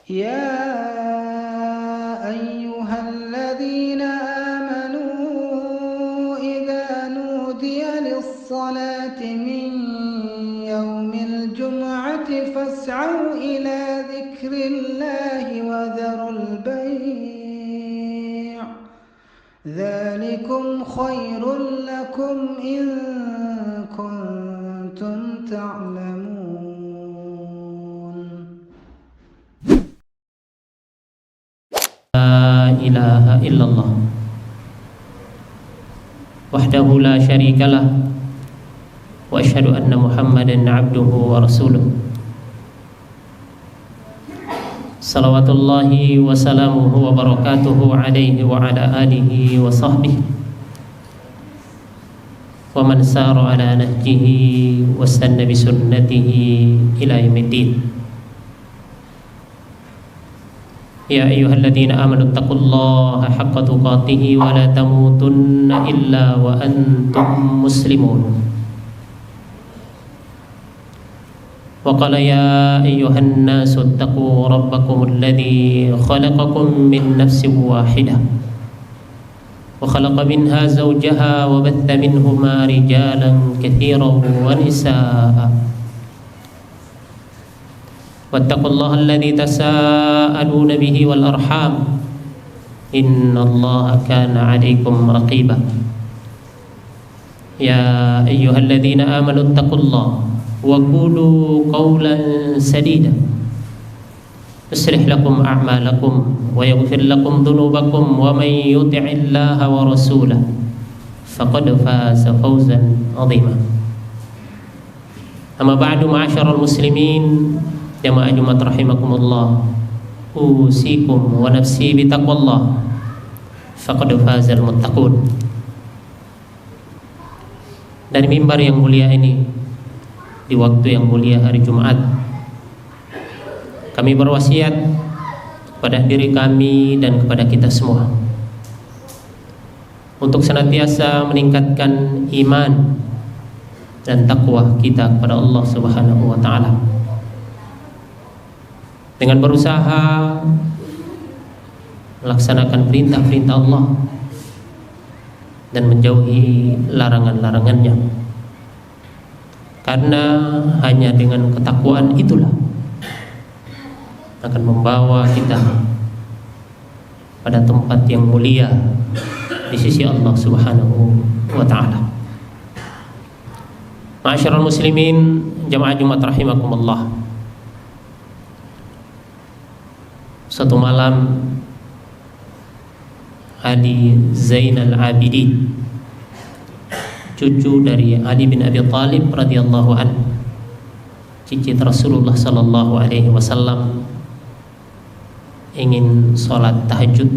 يا أيها الذين آمنوا إذا نودي للصلاة من يوم الجمعة فاسعوا إلى ذكر الله وذروا البيع ذلكم خير لكم إن كنتم تعلمون. لا إله إلا الله وحده لا شريك له وأشهد أن محمدا عبده ورسوله صلوات الله وسلامه وبركاته عليه وعلى آله وصحبه ومن سار على نهجه واستنى بسنته إلى يوم الدين. يا أيها الذين آمنوا اتقوا الله حق تقاته ولا تموتن إلا وأنتم مسلمون. وقال يا أيها الناس اتقوا ربكم الذي خلقكم من نفس واحدة وخلق منها زوجها وبث منهما رجالا كثيرا ونساء واتقوا الله الذي تساءلون به والأرحام إن الله كان عليكم رقيبا. يا أيها الذين آمنوا اتقوا الله وقولوا قولا سديدا يصلح لكم أعمالكم ويغفر لكم ذنوبكم ومن يطع الله ورسوله فقد فاز فوزا عظيما. أما بعد معاشر المسلمين jamaah Jumat rahimakumullah, usikum wa nafsi bitaqwallah faqad fazal muttaqun. Dari mimbar yang mulia ini, di waktu yang mulia hari Jumat, kami berwasiat kepada diri kami dan kepada kita semua untuk senantiasa meningkatkan iman dan takwa kita kepada Allah Subhanahu wa taala dengan berusaha melaksanakan perintah-perintah Allah dan menjauhi larangan-larangannya, karena hanya dengan ketakwaan itulah akan membawa kita pada tempat yang mulia di sisi Allah Subhanahu wa taala. Ma'asyiral muslimin, jamaah Jumat rahimakumullah. Suatu malam Ali Zainal Abidin, cucu dari Ali bin Abi Thalib radhiyallahu anhu, cicit Rasulullah sallallahu alaihi wasallam, ingin sholat tahajud.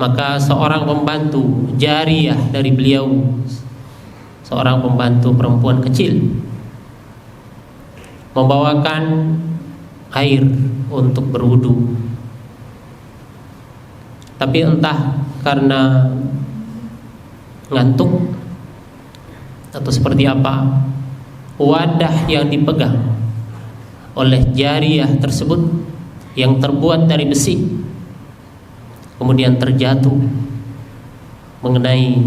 Maka seorang pembantu jariyah dari beliau, seorang pembantu perempuan kecil, membawakan air untuk berwudu. Tapi entah karena ngantuk atau seperti apa, wadah yang dipegang oleh jariyah tersebut yang terbuat dari besi kemudian terjatuh mengenai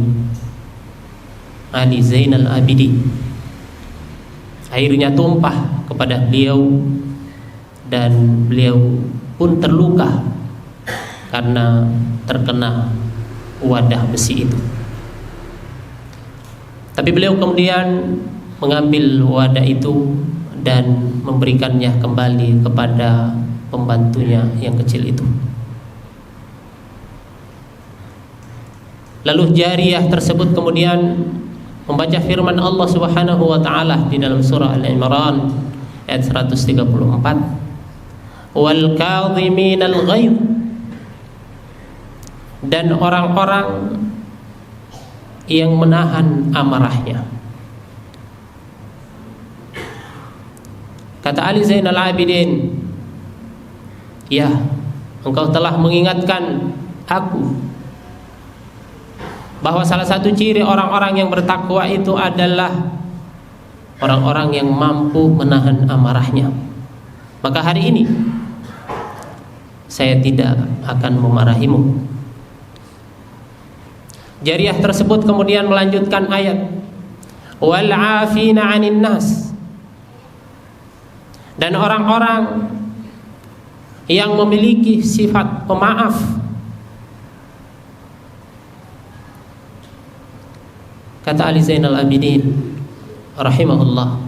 Ali Zainal Abidin. Airnya tumpah kepada beliau dan beliau pun terluka karena terkena wadah besi itu. Tapi beliau kemudian mengambil wadah itu dan memberikannya kembali kepada pembantunya yang kecil itu. Lalu jariyah tersebut kemudian membaca firman Allah Subhanahu wa taala di dalam surah Al-Imran ayat 134. Wal kadhiminal ghaidh, dan orang-orang yang menahan amarahnya. Kata Ali Zainal Abidin, ya, engkau telah mengingatkan aku bahwa salah satu ciri orang-orang yang bertakwa itu adalah orang-orang yang mampu menahan amarahnya. maka hari ini saya tidak akan memarahimu. Jariyah tersebut kemudian melanjutkan ayat, wal 'afina 'anil nas, dan orang-orang yang memiliki sifat pemaaf. Kata Ali Zainal Abidin rahimahullah,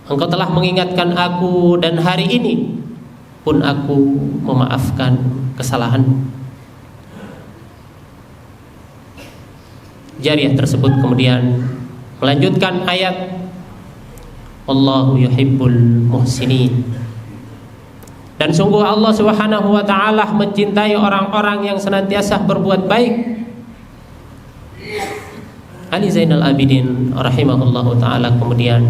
engkau telah mengingatkan aku dan hari ini pun aku memaafkan kesalahanmu. Jariyah tersebut kemudian melanjutkan ayat, Allahu yuhibbul muhsinin, dan sungguh Allah Subhanahu wa ta'ala mencintai orang-orang yang senantiasa berbuat baik. Ali Zainal Abidin rahimahullahu ta'ala kemudian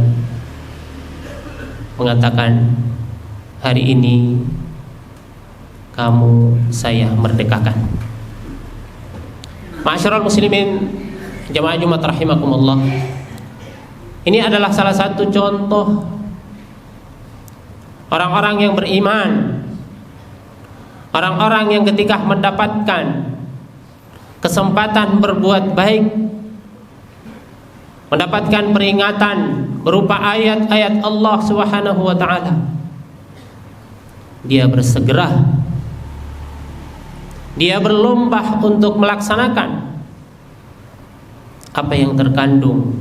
mengatakan, hari ini kamu saya merdekakan. Ma'asyiral muslimin jamaah Jumat rahimakumullah, ini adalah salah satu contoh orang-orang yang beriman, orang-orang yang ketika mendapatkan kesempatan berbuat baik, mendapatkan peringatan berupa ayat-ayat Allah Subhanahu wa ta'ala, dia bersegera, dia berlomba untuk melaksanakan apa yang terkandung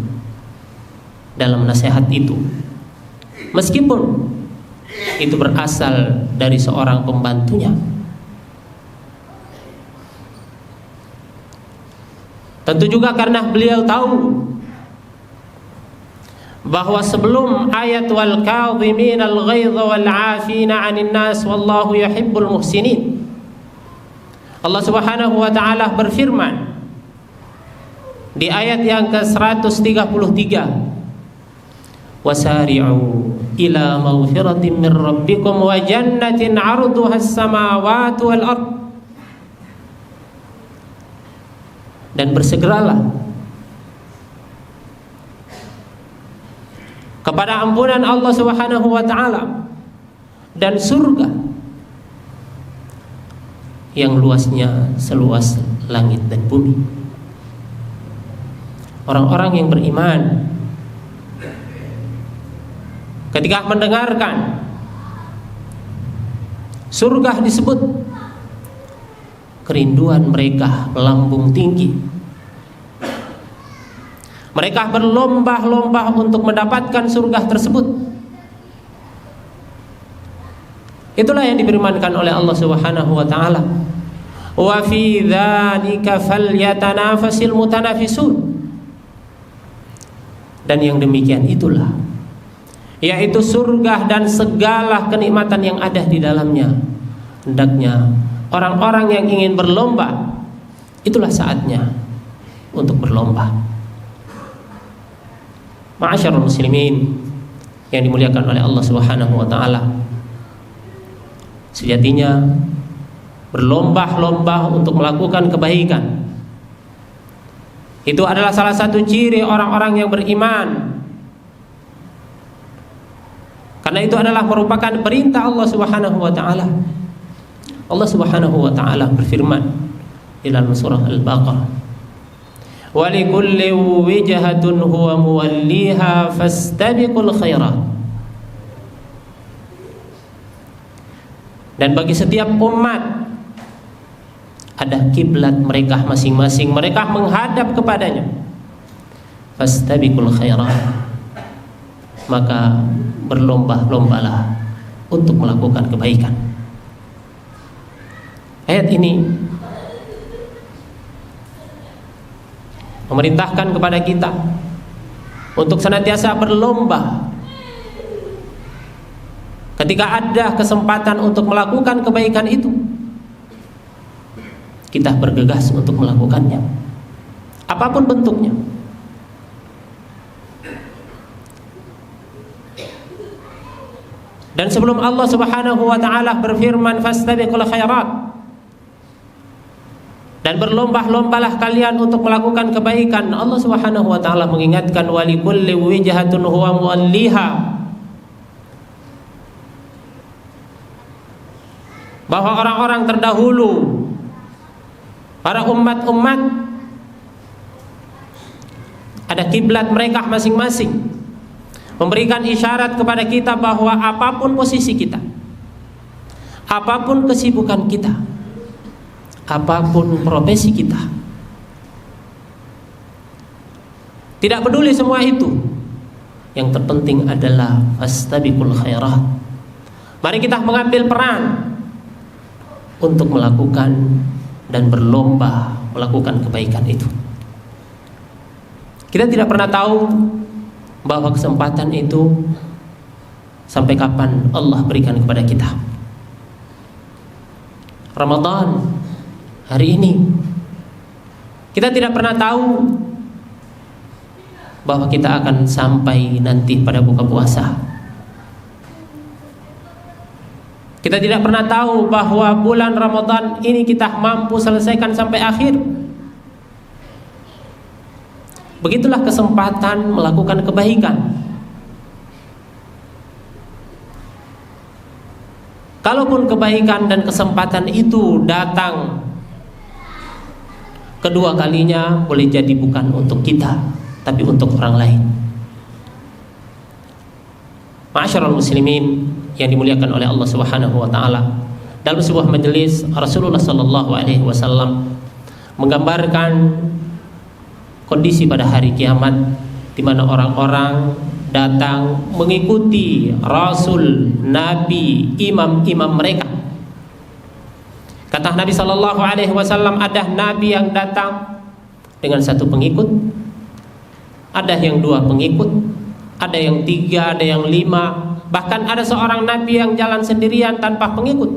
dalam nasihat itu, meskipun itu berasal dari seorang pembantunya. Tentu juga karena beliau tahu bahwa sebelum ayat wal kadhimin al ghaidha wal 'afina 'anil nas wallahu yuhibbul muhsinin, Allah Subhanahu wa ta'ala berfirman di ayat yang ke-133, wasari'u ila maghfiratin min rabbikum wa jannatin 'arduha as-samawati wal ard, dan bersegeralah kepada ampunan Allah Subhanahu wa ta'ala dan surga yang luasnya seluas langit dan bumi. Orang-orang yang beriman ketika mendengarkan surga disebut, kerinduan mereka melambung tinggi. Mereka berlomba-lomba untuk mendapatkan surga tersebut. Itulah yang difirmankan oleh Allah Subhanahu wa ta'ala, wa fi dzalika falyatanafasil mutanafisun, dan yang demikian itulah, yaitu surga dan segala kenikmatan yang ada di dalamnya, hendaknya orang-orang yang ingin berlomba, itulah saatnya untuk berlomba. Ma'asyiral muslimin yang dimuliakan oleh Allah Subhanahu wa ta'ala, sejatinya berlomba-lomba untuk melakukan kebaikan itu adalah salah satu ciri orang-orang yang beriman, karena itu adalah merupakan perintah Allah Subhanahu wa ta'ala. Allah Subhanahu wa ta'ala berfirman di dalam surah Al-Baqarah, walikulli wijhatun huwa muwalliha fastabiqul khairat, dan bagi setiap umat ada kiblat mereka masing-masing, mereka menghadap kepadanya. Fastabiqul khairat, maka berlomba-lombalah untuk melakukan kebaikan. Ayat ini memerintahkan kepada kita untuk senantiasa berlomba ketika ada kesempatan untuk melakukan kebaikan itu. Kita bergegas untuk melakukannya, apapun bentuknya. Dan sebelum Allah Subhanahu wa ta'ala berfirman fastabiqul khairat, dan berlomba-lombalah kalian untuk melakukan kebaikan, Allah Subhanahu wa ta'ala mengingatkan walikulli wijhatun huwa muwalliha, bahwa orang-orang terdahulu, para umat-umat, ada kiblat mereka masing-masing, memberikan isyarat kepada kita bahwa apapun posisi kita, apapun kesibukan kita, apapun profesi kita, tidak peduli semua itu, yang terpenting adalah fastabiqul khairat. Mari kita mengambil peran untuk melakukan dan berlomba melakukan kebaikan itu. Kita tidak pernah tahu bahwa kesempatan itu sampai kapan Allah berikan kepada kita. Ramadan hari ini, kita tidak pernah tahu bahwa kita akan sampai nanti pada buka puasa. Kita tidak pernah tahu bahwa bulan Ramadan ini kita mampu selesaikan sampai akhir. Begitulah kesempatan melakukan kebaikan. Kalaupun kebaikan dan kesempatan itu datang kedua kalinya, boleh jadi bukan untuk kita, tapi untuk orang lain. Ma'asyiral muslimin yang dimuliakan oleh Allah Subhanahu wa taala, dalam sebuah majelis Rasulullah sallallahu alaihi wasallam menggambarkan kondisi pada hari kiamat di mana orang-orang datang mengikuti rasul, nabi, imam-imam mereka. Kata Nabi sallallahu alaihi wasallam, ada nabi yang datang dengan satu pengikut, ada yang dua pengikut, ada yang tiga, ada yang lima, bahkan ada seorang nabi yang jalan sendirian tanpa pengikut.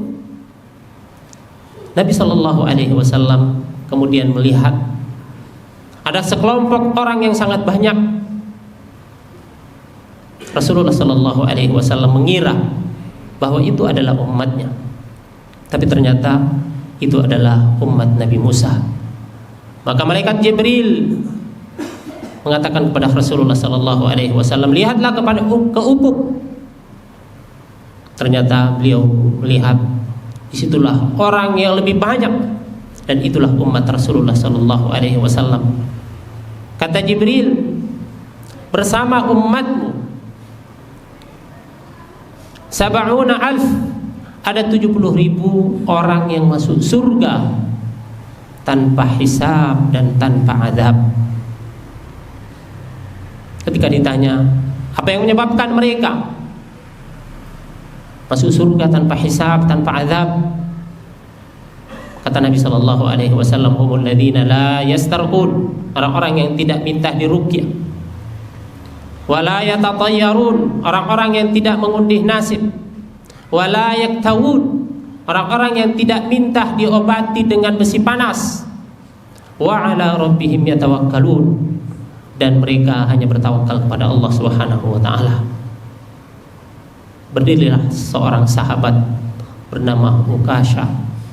Nabi sallallahu alaihi wasallam kemudian melihat ada sekelompok orang yang sangat banyak. Rasulullah sallallahu alaihi wasallam mengira bahwa itu adalah umatnya, tapi ternyata itu adalah umat Nabi Musa. Maka malaikat Jibril mengatakan kepada Rasulullah sallallahu alaihi wasallam, lihatlah ke ufuk. Ternyata beliau melihat disitulah orang yang lebih banyak, dan itulah umat Rasulullah sallallahu alaihi wasallam. Kata Jibril, bersama umatmu 70.000, ada 70.000 orang yang masuk surga tanpa hisab dan tanpa azab. Ketika ditanya apa yang menyebabkan mereka masuk surga tanpa hisab, tanpa azab, kata Nabi sallallahu alaihi wasallam, humul ladzina la yastarqun, orang-orang yang tidak minta diruqyah, wala yatatayyarun, orang-orang yang tidak mengundih nasib, wala yaktawun, orang-orang yang tidak minta diobati dengan besi panas, wa ala rabbihim yatawakkalun, dan mereka hanya bertawakal kepada Allah Subhanahu wa taala. Berdirilah seorang sahabat bernama Ukasha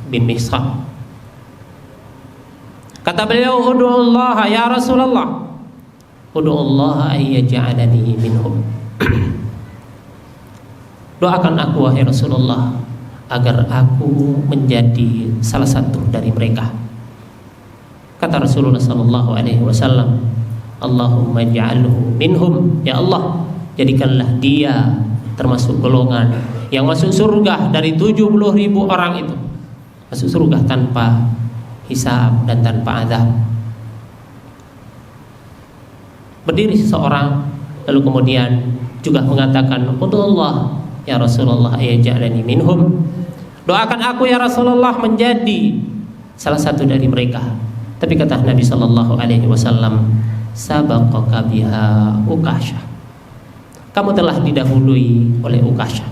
bin Mihsan. Kata beliau, "Ud'ullaha ya Rasulullah, ud'ullaha ayyaj'alani minhum." Doakan aku wahai Rasulullah agar aku menjadi salah satu dari mereka. Kata Rasulullah sallallahu alaihi wasallam, Allahumma ij'alhu minhum, ya Allah, jadikanlah dia termasuk golongan yang masuk surga dari 70.000 orang itu, masuk surga tanpa hisab dan tanpa azab. Berdiri seseorang lalu kemudian juga mengatakan, "Ud'ullah ya Rasulullah ayaj'alani minhum." Doakan aku ya Rasulullah menjadi salah satu dari mereka. Tapi kata Nabi sallallahu alaihi wasallam, "Sabaqaka biha Ukasha." Kamu telah didahului oleh Ukasha.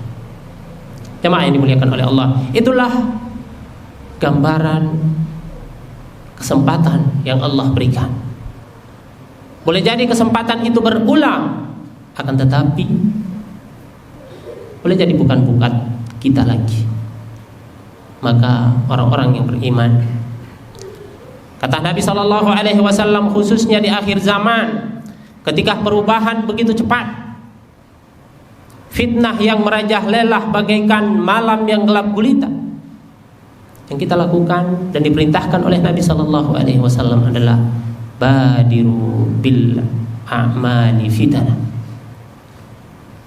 Jemaah yang dimuliakan oleh Allah, itulah gambaran kesempatan yang Allah berikan. Boleh jadi kesempatan itu berulang, akan tetapi boleh jadi bukan kita lagi. Maka orang-orang yang beriman, kata Nabi sallallahu alaihi wasallam, khususnya di akhir zaman, ketika perubahan begitu cepat, fitnah yang merajalela bagaikan malam yang gelap gulita, yang kita lakukan dan diperintahkan oleh Nabi Sallallahu Alaihi Wasallam adalah badiru bil a'mali fitana.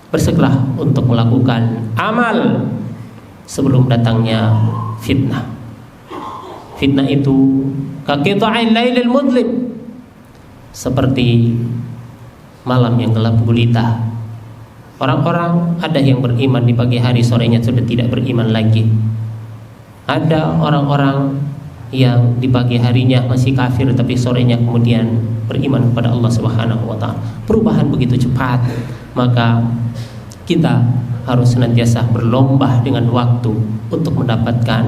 Bersegeralah untuk melakukan amal sebelum datangnya fitnah. Fitnah itu kaqita'il lailil mudlim, seperti malam yang gelap gulita. Orang-orang ada yang beriman di pagi hari, sorenya sudah tidak beriman lagi. Ada orang-orang yang di pagi harinya masih kafir tapi sorenya kemudian beriman kepada Allah Subhanahu wa taala. Perubahan begitu cepat, maka kita harus senantiasa berlomba dengan waktu untuk mendapatkan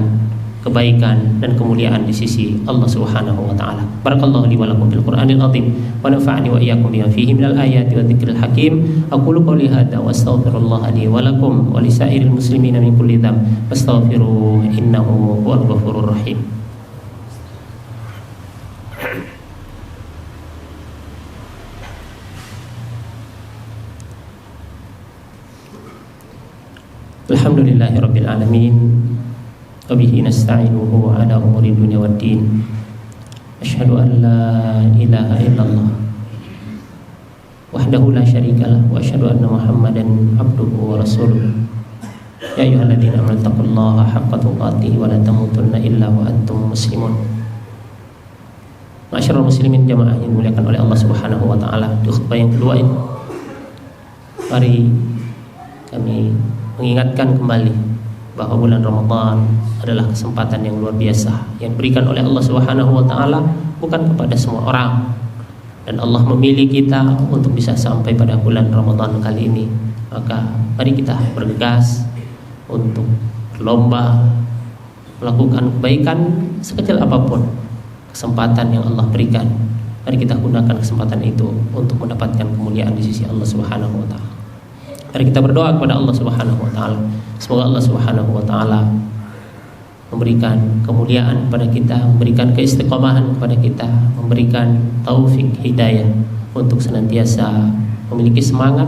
kebaikan dan kemuliaan di sisi Allah Subhanahu wa taala. Barakallahu li wa lakum fil Qur'anil azim wa nafa'ani wa iyyakum bima fihi minal ayati wa dzikril hakim. Aqulu qawli hadza wa astaghfirullaha li wa lakum wa lisairil muslimina min kulli dzamb fastaghfiruhu innahu huwal ghafurur rahim. Alhamdulillahirabbil alamin. Wabihi nasta'inuhu ala umuri dunya waddin. Asyhadu an la ilaha illallah wahdahu la syarikalah wa asyhadu anna Muhammadan abduhu wa rasuluh. Ya ayyuhalladzina amanu taqullaha haqqa tuqatih wa la tamutunna illa wa antum muslimun. Ma'asyiral muslimin jamaah yang dimuliakan oleh Allah Subhanahu wa taala, di khutbah yang kedua ini mari kami mengingatkan kembali bahwa bulan Ramadan adalah kesempatan yang luar biasa yang diberikan oleh Allah Subhanahu wa taala bukan kepada semua orang, dan Allah memilih kita untuk bisa sampai pada bulan Ramadan kali ini. Maka mari kita bergegas untuk berlomba melakukan kebaikan sekecil apapun kesempatan yang Allah berikan. Mari kita gunakan kesempatan itu untuk mendapatkan kemuliaan di sisi Allah Subhanahu wa taala. Mari kita berdoa kepada Allah Subhanahu wa taala. Semoga Allah Subhanahu wa taala memberikan kemuliaan kepada kita, memberikan keistiqomahan kepada kita, memberikan taufik hidayah untuk senantiasa memiliki semangat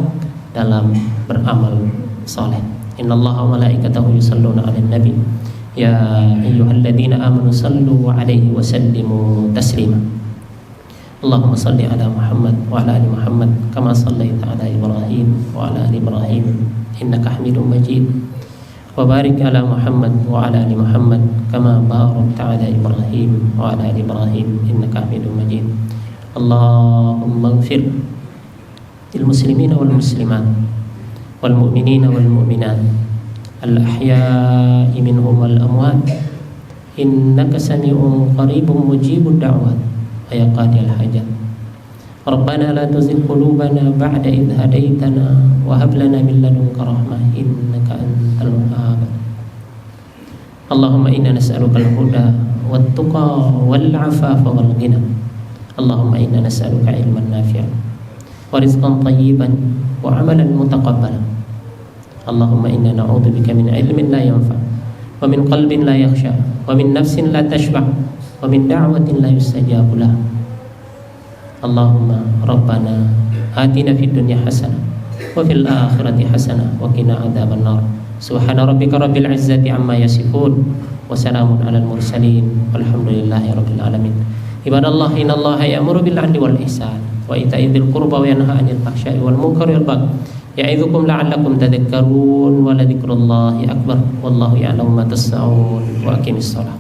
dalam beramal saleh. Innallaha wa malaikatahu yusholluna 'alan nabi. Ya ayyuhalladzina amanu shallu 'alaihi wa sallimu taslima. Allahumma salli ala Muhammad wa ala ali Muhammad kama sallaita ala Ibrahim wa ala ali Ibrahim innaka Hamidum Majid. Wa barik ala Muhammad wa ala ali Muhammad kama barakta ala Ibrahim wa ala ali Ibrahim innaka Hamidum Majid. Allahumma ighfir lil muslimina wal muslimat wal mu'minina wal mu'minat al ahya'i minhum wal amwat innaka sami'un qaribun mujibud da'wat ya qadiyal hajat. Rabbana la tuzigh qulubana ba'da idh hadaitana wa hab lana min ladunka rahmah innaka antal wahhab. Allahumma inna nas'aluka al-huda wat-tuqa wal-'afafa wal-ghina. Allahumma inna nas'aluka ilman nafi'an wa rizqan thayyiban wa 'amalan mutaqabbalan. Allahumma inna na'udzubika min ilmin la yanfa' wa min qalbin la yakhsha wa min nafsin la tashba' wa min da'watin la yustajabu lah. Allahumma rabbana atina fid dunya hasanah wa fil akhirati hasanah wa qina adzaban nar. Subhana rabbika rabbil izzati amma yasifun wa salamun alal mursalin walhamdulillahi rabbil alamin. Ibadallah innallaha ya'muru bil 'adli wal ihsan wa ita'i dzil qurba wa yanha 'anil fahsya'i wal munkari wal baghi ya'idzukum la'allakum tadhakkarun wa la dzikrullahi akbar wallahu ya'lamu ma tasna'un wa aqimis shalah.